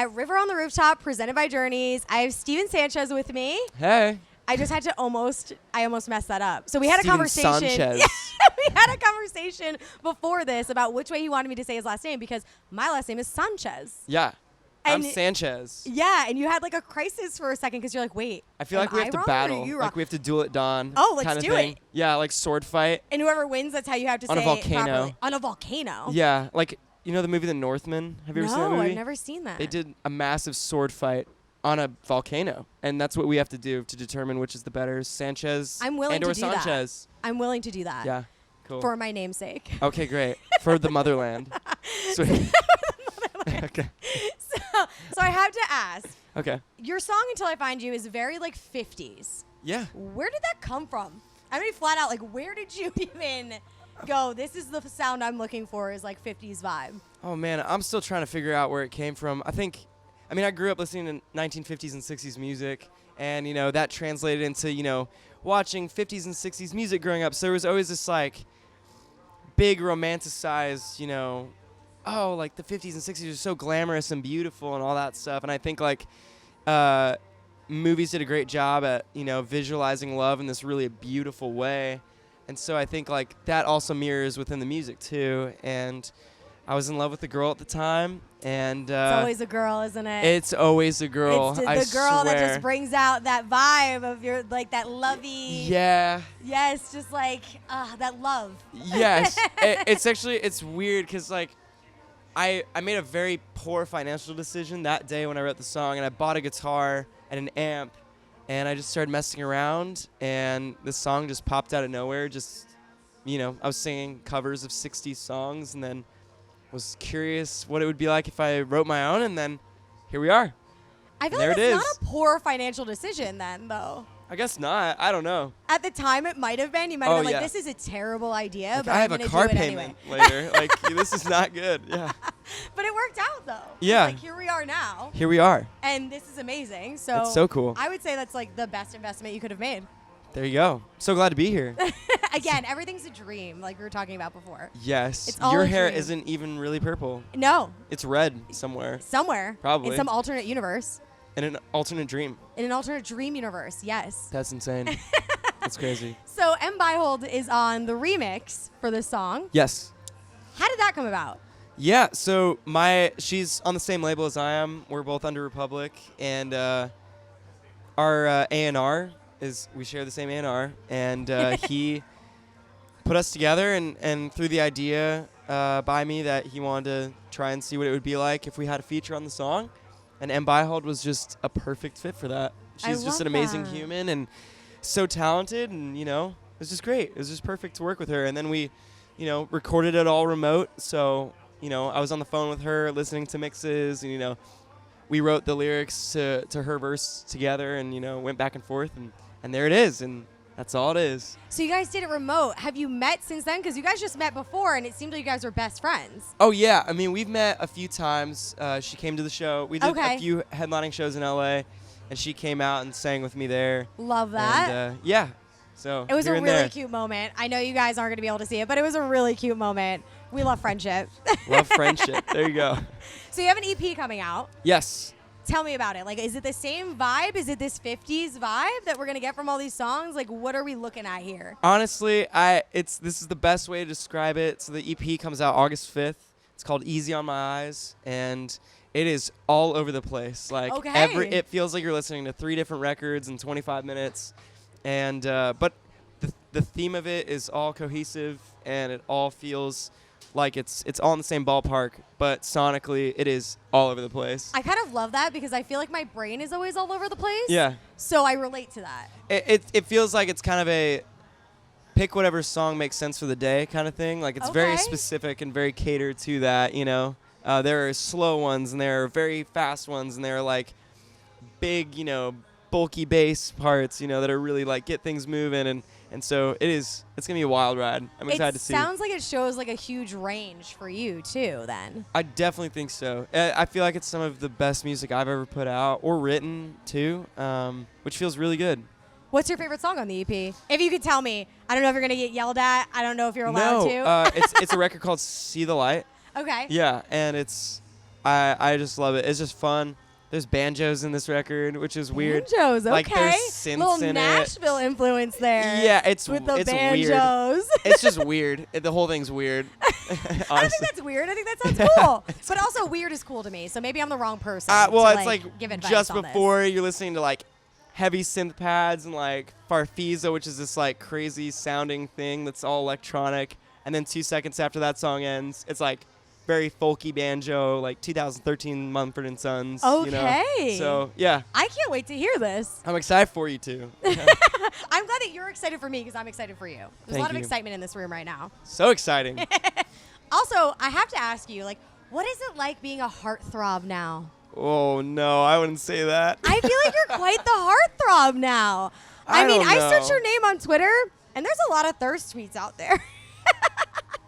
at River on the Rooftop, presented by Journeys. I have Stephen Sanchez with me. Hey. I just had to I almost messed that up. So we had Stephen a conversation. Sanchez. We had a conversation before this about which way he wanted me to say his last name because my last name is Sanchez. Yeah. I'm And- Sanchez. Yeah, and you had like a crisis for a second because you're like, wait. I feel like we have to battle. Like we have to duel it Dawn. Oh, let's kinda do thing. it. Yeah, like sword fight. And whoever wins, that's how you have to On a say it volcano. properly. On a volcano. Yeah, like you know the movie The Northman? Have you ever seen that No, movie? I've never seen that. They did a massive sword fight on a volcano, and that's what we have to do to determine which is the better, Sanchez I'm willing and to or do Sanchez. that. I'm willing to do that. Yeah, cool. For my namesake. Okay, great. For the motherland. Sweet. Okay. So I have to ask, Okay. your song Until I Find You is very like 50s. Yeah. Where did that come from? I mean, flat out, like, where did you even go, this is the sound I'm looking for is like 50s vibe? Oh man, I'm still trying to figure out where it came from. I grew up listening to 1950s and 60s music, and you know that translated into watching 50s and 60s music growing up. So there was always this like big romanticized, oh, like the 50s and 60s are so glamorous and beautiful and all that stuff. And I think like movies did a great job at visualizing love in this really beautiful way. And so I think like that also mirrors within the music too. And I was in love with a girl at the time, and It's always a girl, isn't it? it's always a girl. It's the I girl that swear. just brings out that vibe of your, like, that lovey. Yeah. Yes, just like, that love. Yes. It's weird because like I made a very poor financial decision that day when I wrote the song, and I bought a guitar and an amp, and I just started messing around, and the song just popped out of nowhere. Just I was singing covers of 60s songs, and then was curious what it would be like if I wrote my own, and then here we are. I feel There like it it's not is. a poor financial decision then, though. I guess not. I don't know. At the time, it might have been. You might have Oh, been like, yeah. this is a terrible idea, Like, but I I'm have a going to car do it payment anyway. later. Like this is not good. Yeah. But it worked out, though. Yeah. Like, here we are now, Here we are. and this is amazing. So It's so cool. I would say that's like the best investment you could have made. There you go. So glad to be here. Again, everything's a dream, like we were talking about before. Yes. It's all Your a hair dream. isn't even really purple. No, It's red somewhere. somewhere. Probably. In some alternate universe. In an alternate dream. In an alternate dream universe, yes. That's insane. That's crazy. So M. Byhold is on the remix for this song. Yes. How did that come about? Yeah, so she's on the same label as I am. We're both under Republic, and our A&R we share the same A&R, and he put us together and threw the idea by me that he wanted to try and see what it would be like if we had a feature on the song, and M. Byhold was just a perfect fit for that. She's just love an amazing that. human and so talented, and it was just great. It was just perfect to work with her, and then we recorded it all remote, so I was on the phone with her listening to mixes, and we wrote the lyrics to her verse together, and went back and forth, and there it is, and that's all it is. So you guys did it remote. Have you met since then? Because you guys just met before, and it seemed like you guys were best friends. Oh yeah, I mean we've met a few times. She came to the show. We did Okay. a few headlining shows in LA, and she came out and sang with me there. Love that. And yeah, so It was here a and really there. cute moment. I know you guys aren't going to be able to see it, but it was a really cute moment. We love friendship. Love friendship. There you go. So you have an EP coming out. Yes. Tell me about it. Like, is it the same vibe? Is it this 50s vibe that we're going to get from all these songs? Like, what are we looking at here? Honestly, this is the best way to describe it. So the EP comes out August 5th. It's called Easy on My Eyes, and it is all over the place. Like Okay. it feels like you're listening to 3 different records in 25 minutes, and but the theme of it is all cohesive, and it all feels like it's all in the same ballpark, but sonically it is all over the place. I kind of love that because I feel like my brain is always all over the place. Yeah. So I relate to that. It feels like it's kind of a pick whatever song makes sense for the day kind of thing. Like it's very Okay. specific and very catered to that, There are slow ones and there are very fast ones and there are like big, bulky bass parts, that are really like get things moving and so it's going to be a wild ride. I'm excited to see. It sounds like it shows like a huge range for you too then. I definitely think so. I feel like it's some of the best music I've ever put out or written too, which feels really good. What's your favorite song on the EP? If you could tell me. I don't know if you're going to get yelled at. I don't know if you're allowed to. It's a record called See the Light. Okay. Yeah, and it's I just love it. It's just fun. There's banjos in this record, which is weird. Banjos, okay. Like there's synths little in Nashville influence there. Yeah, it's with the it's banjos. weird. It's just weird. The whole thing's weird. I don't think that's weird. I think that sounds cool. But also weird is cool to me. So maybe I'm the wrong person. Well, to, it's like give advice just on before you're listening to like heavy synth pads and like Farfisa, which is this like crazy sounding thing that's all electronic, and then 2 seconds after that song ends, it's like very folky banjo, like 2013 Mumford & Sons. Okay. You know? So yeah, I can't wait to hear this. I'm excited for you too. I'm glad that you're excited for me because I'm excited for you. There's Thank a lot of you. excitement in this room right now. So exciting. Also, I have to ask you, like, what is it like being a heartthrob now? Oh no, I wouldn't say that. I feel like you're quite the heartthrob now. I mean, don't I know. searched your name on Twitter, and there's a lot of thirst tweets out there.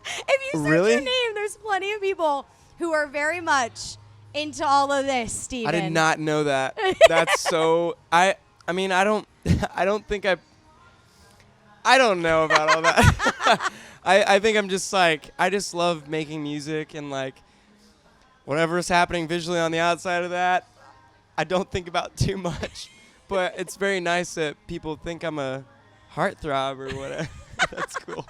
If you search Really? your name, there's plenty of people who are very much into all of this, Stephen. I did not know that. That's so. I mean, I don't think I don't know about all that. I think I'm just like, I just love making music and like whatever's happening visually on the outside of that, I don't think about too much. But it's very nice that people think I'm a heartthrob or whatever. That's cool.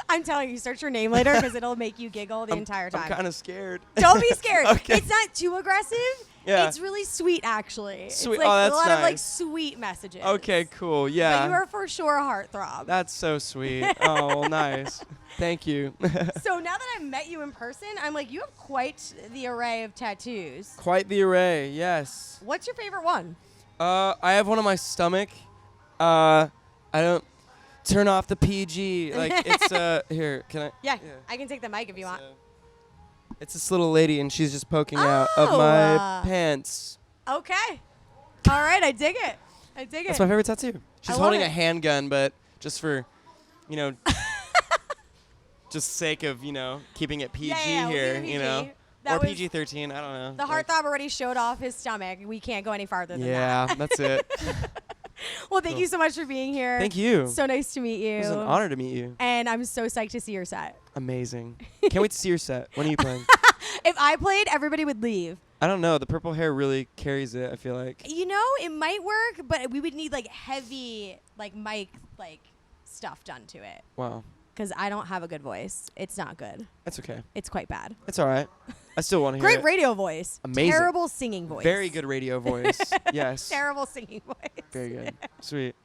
I'm telling you, search your name later because it'll make you giggle the entire time. I'm kind of scared. Don't be scared. Okay. It's not too aggressive. Yeah. It's really sweet, actually. Sweet. It's like Oh, that's a lot of like nice. sweet messages. Okay, cool. Yeah. But you are for sure a heartthrob. That's so sweet. Oh, well, nice. Thank you. So now that I've met you in person, I'm like, you have quite the array of tattoos. Quite the array, yes. What's your favorite one? I have one on my stomach. I don't turn off the PG. Like it's here. Can I? Yeah, I can take the mic if you want. It's this little lady, and she's just poking out of my pants. Okay. All right, I dig it. I dig That's it. my favorite tattoo. She's love holding it. a handgun, but just for, just sake of keeping it PG Yeah, we'll here, keep it PG. That or was- PG-13. I don't know. The heartthrob already showed off his stomach. We can't go any farther than that. Yeah, that's it. Well, thank you so much for being here. Thank you. So nice to meet you. It was an honor to meet you. And I'm so psyched to see your set. Amazing. Can't wait to see your set. When are you playing? If I played, everybody would leave. I don't know. The purple hair really carries it, I feel like. It might work, but we would need like heavy mic stuff done to it. Wow. Because I don't have a good voice. It's not good. That's okay. It's quite bad. It's all right. I still want to hear Great it. radio voice. Amazing. Terrible singing voice. Very good radio voice. Yes. Terrible singing voice. Very good. Sweet.